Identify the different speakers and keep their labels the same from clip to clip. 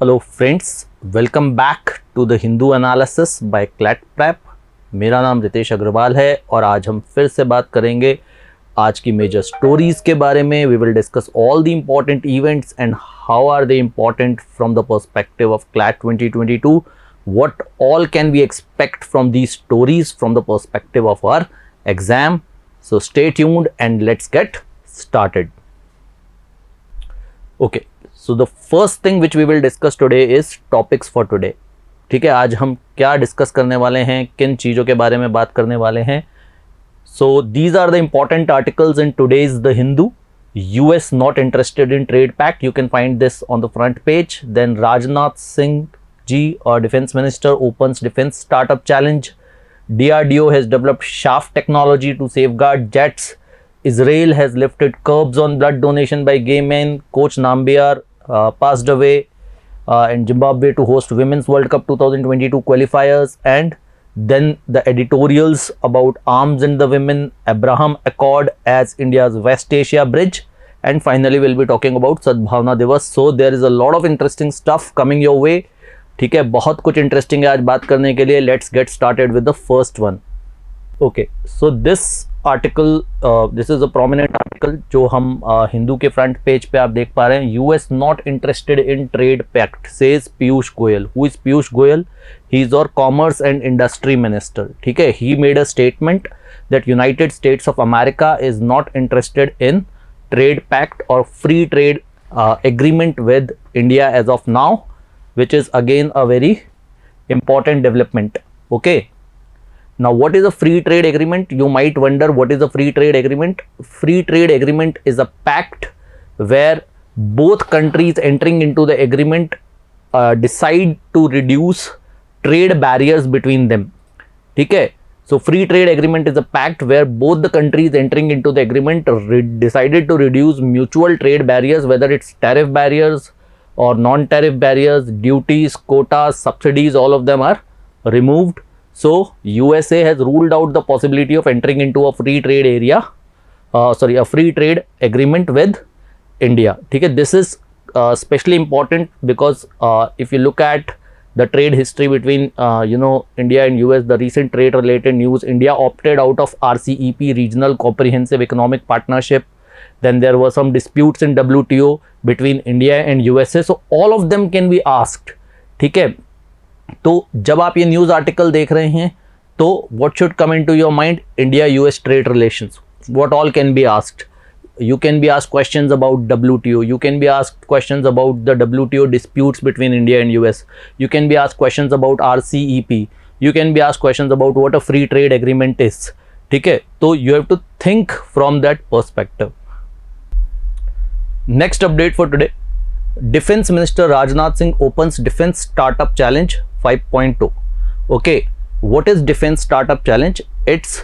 Speaker 1: Hello friends, welcome back to the Hindu analysis by CLAT prep. मेरा नाम रितेश अग्रवाल है और आज हम फिर से बात करेंगे आज की मेजर स्टोरीज के बारे में। We will discuss all the important events and how are they important from the perspective of CLAT 2022. What all can we expect from these stories from the perspective of our exam? So stay tuned and let's get started. Okay, so the first thing which we will discuss today is topics for today. ठीक है, आज हम क्या discuss करने वाले हैं, किन चीज़ों के बारे में बात करने वाले हैं. So these are the important articles in today's The Hindu. US not interested in trade pact. You can find this on the front page. Then Rajnath Singh G, our defense minister, opens defense startup challenge. DRDO has developed shaft technology to safeguard jets. Israel has lifted curbs on blood donation by gay men. Coach Nambiar passed away in Zimbabwe to host Women's World Cup 2022 qualifiers. And then the editorials about arms and the women, Abraham Accord as India's West Asia bridge. And finally, we'll be talking about Sadbhavna Divas. So there is a lot of interesting stuff coming your way. ठीक है, बहुत कुछ interesting है आज बात करने के लिए. Let's get started with the first one. Okay, so this article, this is a prominent article जो हम हिंदू के फ्रंट पेज पे आप देख पा रहे हैं. US not interested in trade pact says Piyush Goyal. Who is Piyush Goyal? He is और कॉमर्स एंड इंडस्ट्री मिनिस्टर. ठीक है, he made a statement that United States of America is not interested in trade pact और free trade agreement with India as of now, which is again a very important development. Okay, now what is a free trade agreement? You might wonder what is a free trade agreement. Free trade agreement is a pact where both countries entering into the agreement decide to reduce trade barriers between them. ठीक है, so free trade agreement is a pact where both the countries entering into the agreement decided to reduce mutual trade barriers, whether it's tariff barriers or non-tariff barriers, duties, quotas, subsidies, all of them are removed. So USA has ruled out the possibility of entering into a free trade area, a free trade agreement with India. ठीक है, this is especially important because if you look at the trade history between India and US, the recent trade related news, India opted out of RCEP, Regional Comprehensive Economic Partnership. Then there were some disputes in WTO between India and USA. So all of them can be asked. ठीक है, तो जब आप ये news article देख रहे हैं तो what should come into your mind? India-US trade relations. What all can be asked? You can be asked questions about WTO. You can be asked questions about the WTO disputes between India and US. You can be asked questions about RCEP. You can be asked questions about what a free trade agreement is. ठीक है, तो you have to think from that perspective. Next update for today, Defense Minister Rajnath Singh opens Defense Startup Challenge 5.2. Okay, what is Defense Startup Challenge? It's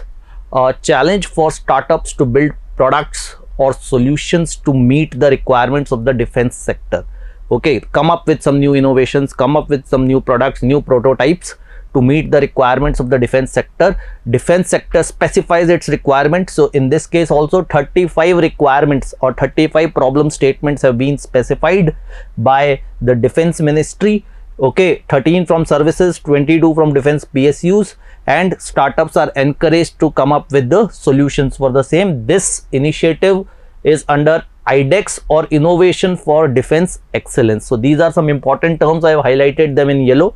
Speaker 1: a challenge for startups to build products or solutions to meet the requirements of the defense sector. Okay, come up with some new innovations, come up with some new products, new prototypes to meet the requirements of the defense sector. Defense sector specifies its requirements. So in this case also 35 requirements or 35 problem statements have been specified by the defense ministry. Okay, 13 from services, 22 from defense PSUs, and startups are encouraged to come up with the solutions for the same. This initiative is under IDEX or Innovation for Defense Excellence. So these are some important terms. I have highlighted them in yellow.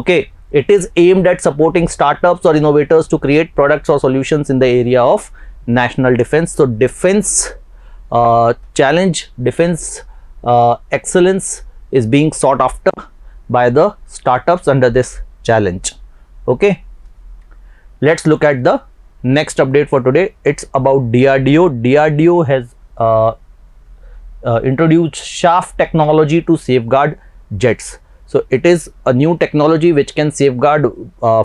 Speaker 1: Okay, it is aimed at supporting startups or innovators to create products or solutions in the area of national defense. So defense challenge, defense excellence is being sought after by the startups under this challenge. Okay, let's look at the next update for today. It's about DRDO. DRDO has introduced shaft technology to safeguard jets. So it is a new technology which can safeguard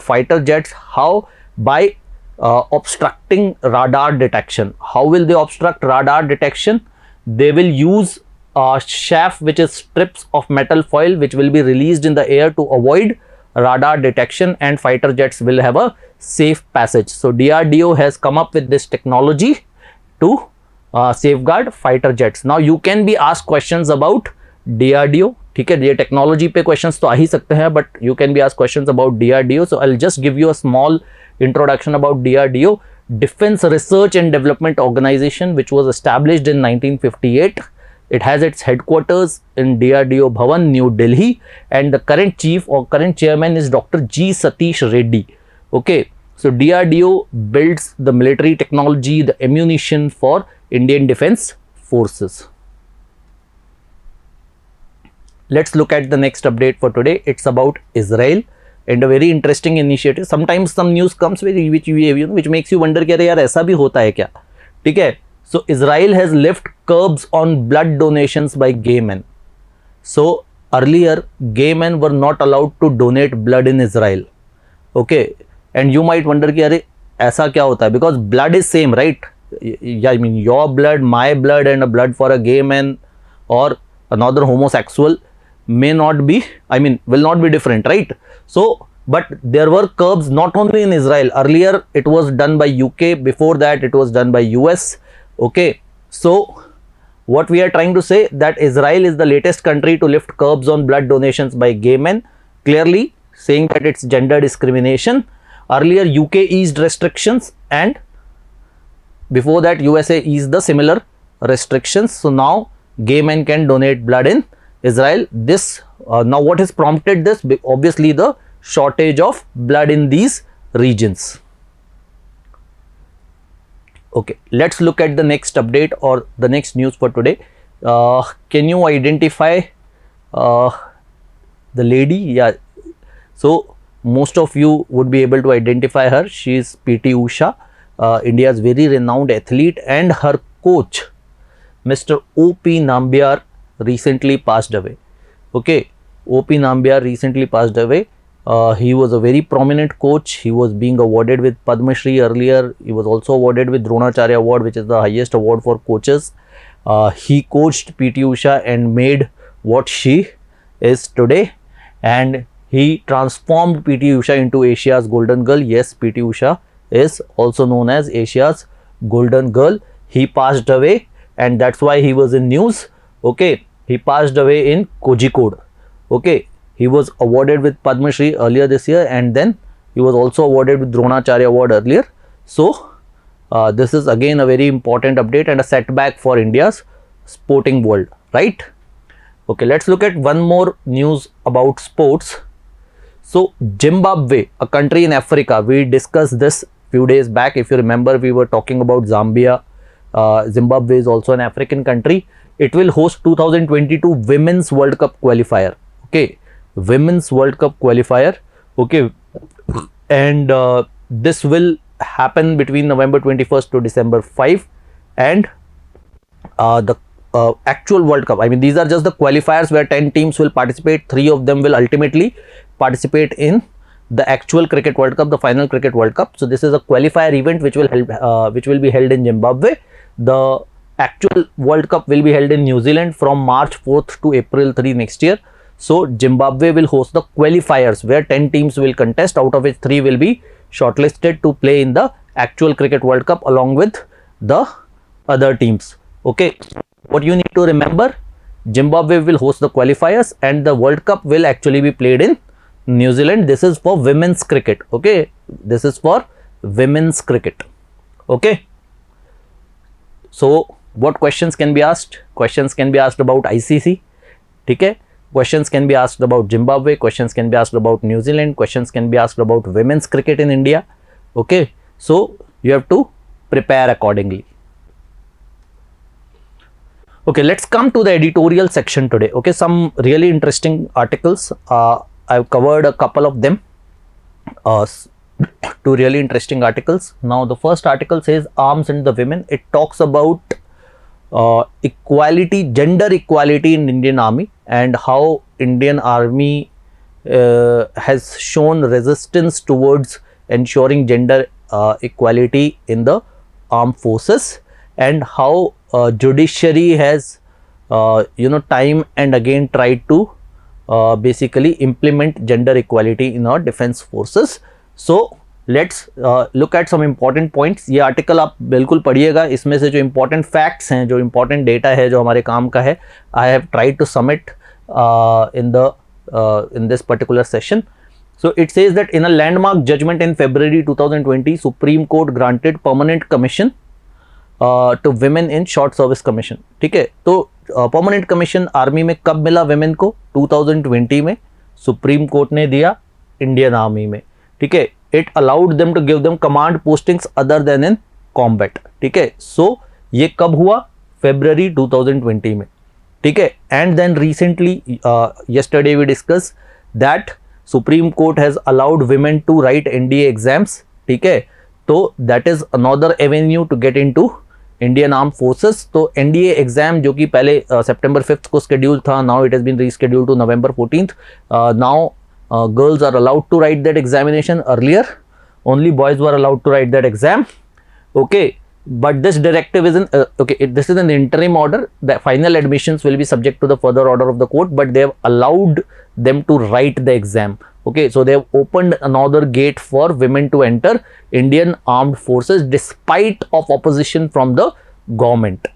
Speaker 1: fighter jets. How? By obstructing radar detection. How will they obstruct radar detection? They will use a shaft which is strips of metal foil which will be released in the air to avoid radar detection, and fighter jets will have a safe passage. So DRDO has come up with this technology to safeguard fighter jets. Now you can be asked questions about DRDO. ठीक है, ये technology पे questions तो आ ही सकते हैं, but you can be asked questions about DRDO. So I will just give you a small introduction about DRDO, Defense Research and Development Organization, which was established in 1958. It has its headquarters in DRDO Bhavan, New Delhi, and the current chief or current chairman is Dr. G. Satish Reddy. Okay, so DRDO builds the military technology, the ammunition for Indian Defense Forces. Let's look at the next update for today. It's about Israel. And a very interesting initiative. Sometimes some news comes which makes you wonder कि अरे यार ऐसा भी होता है क्या, ठीक है. So Israel has lifted curbs on blood donations by gay men. So earlier gay men were not allowed to donate blood in Israel. Okay, and you might wonder कि अरे ऐसा क्या होता है, because blood is same, right? Yeah, I mean your blood, my blood, and a blood for a gay man or another homosexual may not be, I mean will not be different, right? So but there were curbs not only in Israel. Earlier it was done by UK, before that it was done by US. Okay, so what we are trying to say that Israel is the latest country to lift curbs on blood donations by gay men, clearly saying that it's gender discrimination. Earlier UK eased restrictions and before that USA eased the similar restrictions. So now gay men can donate blood in Israel. This now what has prompted this? Obviously the shortage of blood in these regions. Okay, let's look at the next update or the next news for today. Can you identify the lady? Yeah, so most of you would be able to identify her. She is PT Usha, India's very renowned athlete, and her coach Mr. O.P. Nambiar recently passed away. Okay, O.P. Nambiar recently passed away. He was a very prominent coach. He was being awarded with Padma Shri earlier. He was also awarded with Dronacharya Award, which is the highest award for coaches. He coached PT Usha and made what she is today, and he transformed PT Usha into Asia's golden girl. Yes, PT Usha is also known as Asia's golden girl. He passed away, and that's why he was in news. Okay, he passed away in Kozhikode. Okay, he was awarded with Padma Shri earlier this year, and then he was also awarded with Dronacharya Award earlier. So this is again a very important update and a setback for India's sporting world, right? Okay, let's look at one more news about sports. So Zimbabwe, a country in Africa, we discussed this few days back. If you remember, we were talking about Zambia. Zimbabwe is also an African country. It will host 2022 Women's World Cup qualifier. Okay, Women's World Cup qualifier. Okay, and this will happen between November 21st to December 5, and the actual World Cup, I mean these are just the qualifiers where 10 teams will participate. 3 of them will ultimately participate in the actual Cricket World Cup, the final Cricket World Cup. So this is a qualifier event which will be held in Zimbabwe. The actual World Cup will be held in New Zealand from March 4th to April 3 next year. So Zimbabwe will host the qualifiers where 10 teams will contest, out of which 3 will be shortlisted to play in the actual Cricket World Cup along with the other teams. Okay, what you need to remember, Zimbabwe will host the qualifiers and the World Cup will actually be played in New Zealand. This is for women's cricket. Okay, this is for women's cricket. Okay, so what questions can be asked? Questions can be asked about ICC. Okay, questions can be asked about Zimbabwe, questions can be asked about New Zealand, questions can be asked about women's cricket in India. Okay, so you have to prepare accordingly. Okay, let's come to the editorial section today. Okay, some really interesting articles. I've covered a couple of them. Two really interesting articles. Now the first article says Arms and the Women. It talks about equality, gender equality in Indian Army, and how Indian Army has shown resistance towards ensuring gender equality in the armed forces, and how judiciary has time and again tried to basically implement gender equality in our defense forces. So let's look at some important points. ये article आप बिल्कुल पढ़िएगा. इसमें से जो important facts हैं, जो important data है जो हमारे काम का है, I have tried to submit in this particular session. So it says that in a landmark judgment in February 2020, Supreme Court granted permanent commission to women in short service commission. ठीक है, तो permanent commission army में कब मिला women को? 2020 में supreme court ने दिया इंडियन आर्मी में. ठीक है, it allowed them to give them command postings other than in combat. ठीक है, सो ये कब हुआ? February 2020 में. ठीक है, and then recently yesterday we discussed that Supreme Court has allowed women to write NDA exams. ठीक है, तो that is another avenue to get into Indian Armed Forces. तो NDA एग्जाम जो कि पहले September 5th को scheduled था, now it has been rescheduled to November 14th. Now girls are allowed to write that examination. Earlier only boys were allowed to write that exam. Okay, but this directive is this is an interim order. The final admissions will be subject to the further order of the court, but they have allowed them to write the exam. Okay, so they have opened another gate for women to enter Indian Armed Forces despite of opposition from the government.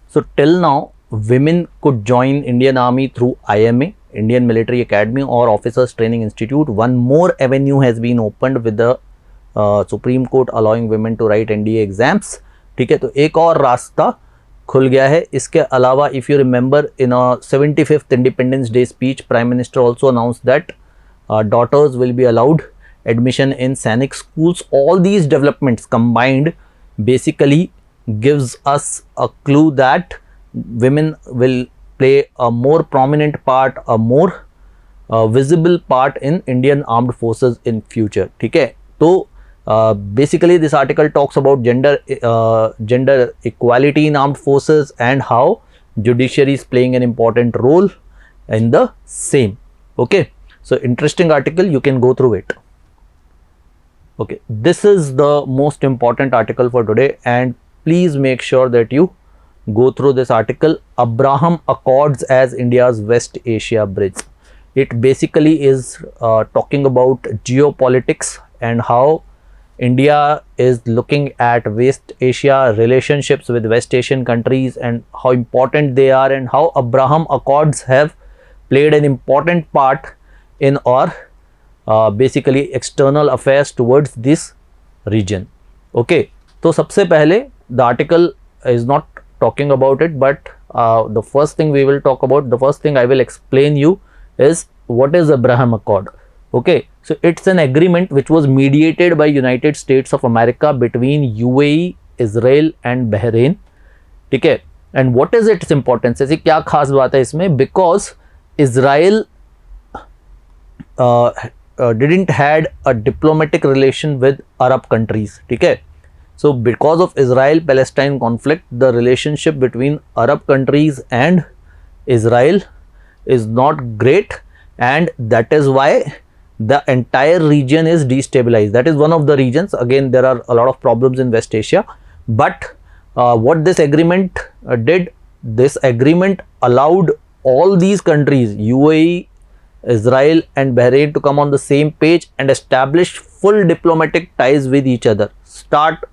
Speaker 1: So till now women could join Indian Army through IMA, Indian Military Academy, or Officers Training Institute. One more avenue has been opened with the Supreme Court allowing women to write NDA exams. ठीक है, तो एक और रास्ता खुल गया है. इसके अलावा if you remember in 75th Independence Day speech, Prime Minister also announced that daughters will be allowed admission in Sainik schools. All these developments combined basically gives us a clue that women will play a more prominent part, a more visible part in Indian Armed Forces in future. ठीक है, तो basically this article talks about gender equality in armed forces and how judiciary is playing an important role in the same. Okay, so interesting article, you can go through it. Okay, this is the most important article for today, and please make sure that you go through this article. Abraham Accords as India's West Asia bridge. It basically is talking about geopolitics and how India is looking at West Asia, relationships with West Asian countries, and how important they are, and how Abraham Accords have played an important part in our basically external affairs towards this region. Okay, तो सबसे पहले the article is not talking about it, but the first thing we will talk about, the first thing I will explain you is what is Abraham Accord. Okay, so it's an agreement which was mediated by United States of America between UAE, Israel and Bahrain. ठीक है, and what is its importance? ऐसी क्या खास बात है इसमें? Because Israel didn't had a diplomatic relation with Arab countries. ठीक है, so because of Israel-Palestine conflict, the relationship between Arab countries and Israel is not great, and that is why the entire region is destabilized. That is one of the regions. Again, there are a lot of problems in West Asia, but what this agreement did, this agreement allowed all these countries, UAE, Israel and Bahrain, to come on the same page and establish full diplomatic ties with each other, start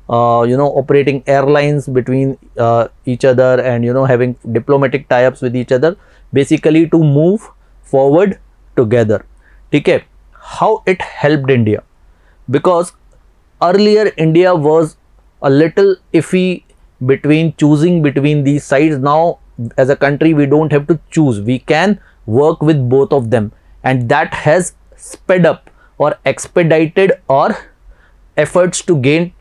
Speaker 1: operating airlines between each other, and having diplomatic tie-ups with each other, basically to move forward together. ठीक है, how it helped India? Because earlier India was a little iffy between choosing between these sides. Now as a country we don't have to choose, we can work with both of them, and that has sped up or expedited our efforts to gain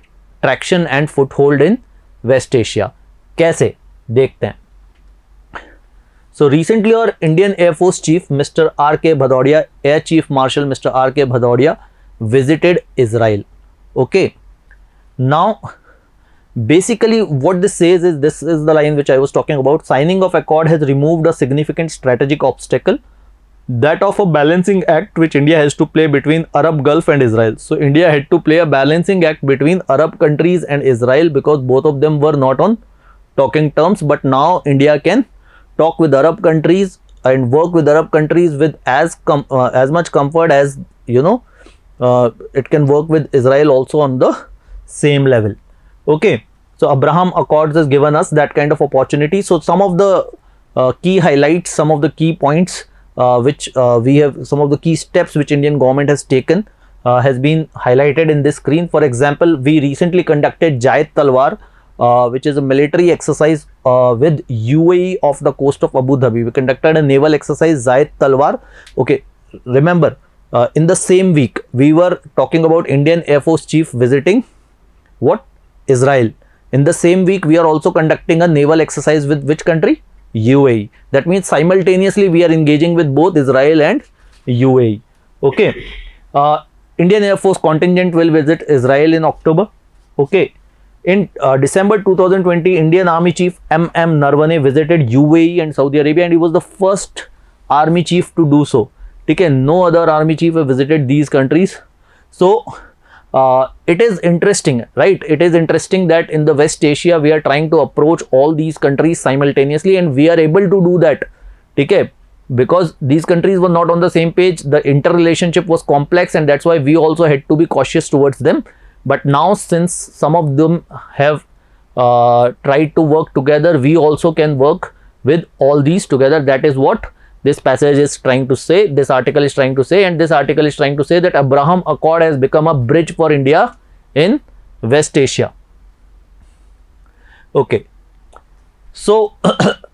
Speaker 1: traction and foothold in West Asia. कैसे देखते हैं? So recently our Indian Air Force Chief Mr. R.K. Bhadauria, Air Chief Marshal Mr. R.K. Bhadauria visited Israel. Okay, now basically what this says is, this is the line which I was talking about: signing of accord has removed a significant strategic obstacle, that of a balancing act which India has to play between Arab Gulf and Israel. So India had to play a balancing act between Arab countries and Israel because both of them were not on talking terms, but now India can talk with Arab countries and work with Arab countries with as much comfort as it can work with Israel also on the same level. Okay, so Abraham Accords has given us that kind of opportunity. So some of the key highlights, some of the key points which we have, some of the key steps which Indian government has taken has been highlighted in this screen. For example, we recently conducted Jayat Talwar, which is a military exercise with UAE off the coast of Abu Dhabi. We conducted a naval exercise, Jayat Talwar. Okay, remember, in the same week, we were talking about Indian Air Force Chief visiting what? Israel. In the same week, we are also conducting a naval exercise with which country? UAE. That means simultaneously we are engaging with both Israel and UAE. Okay. Indian Air Force contingent will visit Israel in October. Okay. In December 2020, Indian Army Chief M.M. Narwane visited UAE and Saudi Arabia, and he was the first Army Chief to do so. Okay. No other Army Chief have visited these countries. So, it is interesting, right? It is interesting that in the West Asia, we are trying to approach all these countries simultaneously, and we are able to do that. Okay, because these countries were not on the same page, the interrelationship was complex, and that's why we also had to be cautious towards them. But now, since some of them have tried to work together, we also can work with all these together. That is what this passage is trying to say, this article is trying to say, and this article is trying to say that Abraham Accord has become a bridge for India in West Asia. Okay, so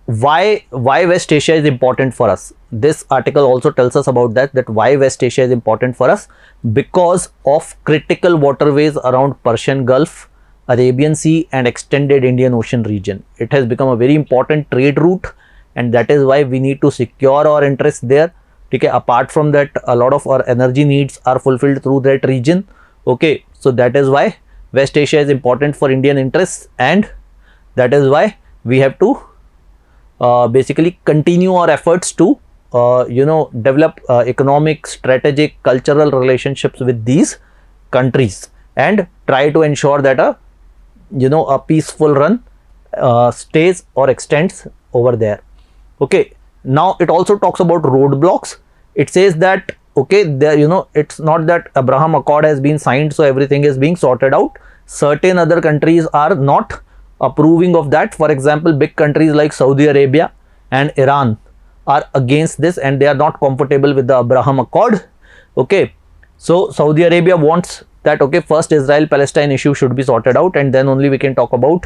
Speaker 1: why West Asia is important for us? This article also tells us about that why West Asia is important for us, because of critical waterways around Persian Gulf, Arabian Sea and extended Indian Ocean region. It has become a very important trade route, and that is why we need to secure our interests there. Okay, apart from that, a lot of our energy needs are fulfilled through that region. Okay, so that is why West Asia is important for Indian interests, and that is why we have to basically continue our efforts to develop economic, strategic, cultural relationships with these countries, and try to ensure that a peaceful run stays or extends over there. Okay, now it also talks about roadblocks. It says that, okay, there, it's not that Abraham Accord has been signed, so everything is being sorted out. Certain other countries are not approving of that. For example, big countries like Saudi Arabia and Iran are against this, and they are not comfortable with the Abraham Accord. Okay, so Saudi Arabia wants that, okay, first Israel-Palestine issue should be sorted out, and then only we can talk about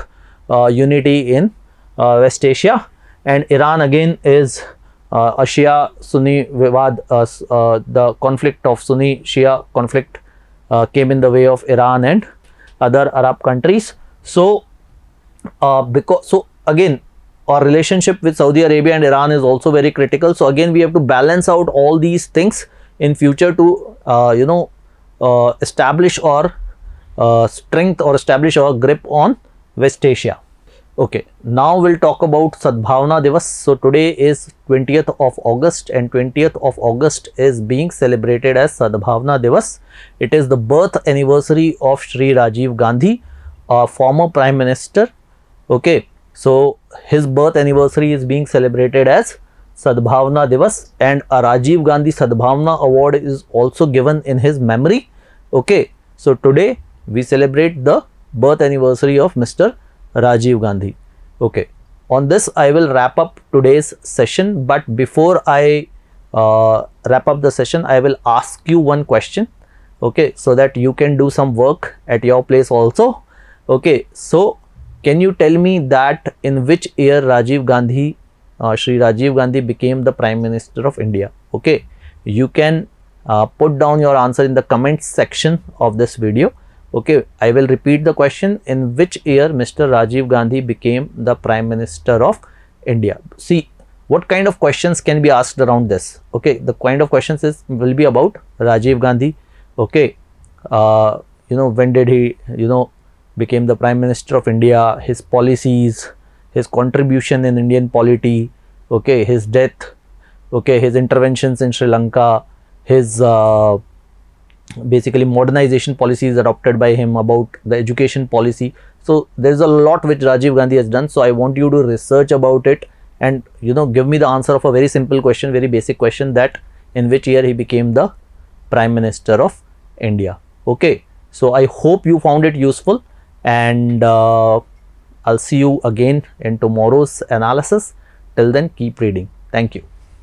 Speaker 1: unity in West Asia. And Iran again is a Shia-Sunni Vivad, the conflict of Sunni-Shia conflict came in the way of Iran and other Arab countries. So, again, our relationship with Saudi Arabia and Iran is also very critical. So again, we have to balance out all these things in future to establish our strength or establish our grip on West Asia. Okay, now we'll talk about Sadbhavna Divas. So today is 20th of August, and 20th of August is being celebrated as Sadbhavna Divas. It is the birth anniversary of Shri Rajiv Gandhi, a former Prime Minister. Okay, so his birth anniversary is being celebrated as Sadbhavna Divas, and a Rajiv Gandhi Sadbhavna Award is also given in his memory. Okay, so today we celebrate the birth anniversary of Mr. Rajiv Gandhi. Okay, on this I will wrap up today's session, but before I wrap up the session, I will ask you one question, okay, so that you can do some work at your place also. Okay, so can you tell me that in which year Rajiv Gandhi, Shri Rajiv Gandhi became the Prime Minister of India? Okay, you can put down your answer in the comments section of this video. Okay, I will repeat the question: in which year Mr. Rajiv Gandhi became the Prime Minister of India? See, what kind of questions can be asked around this? Okay, the kind of questions will be about Rajiv Gandhi. Okay, when did he, became the Prime Minister of India, his policies, his contribution in Indian polity, okay, his death, okay, his interventions in Sri Lanka, his basically modernization policies adopted by him, about the education policy. So there's a lot which Rajiv Gandhi has done. So I want you to research about it and give me the answer of a very simple question, very basic question, that in which year he became the Prime Minister of India. Okay, so I hope you found it useful, and I'll see you again in tomorrow's analysis. Till then keep reading. Thank you.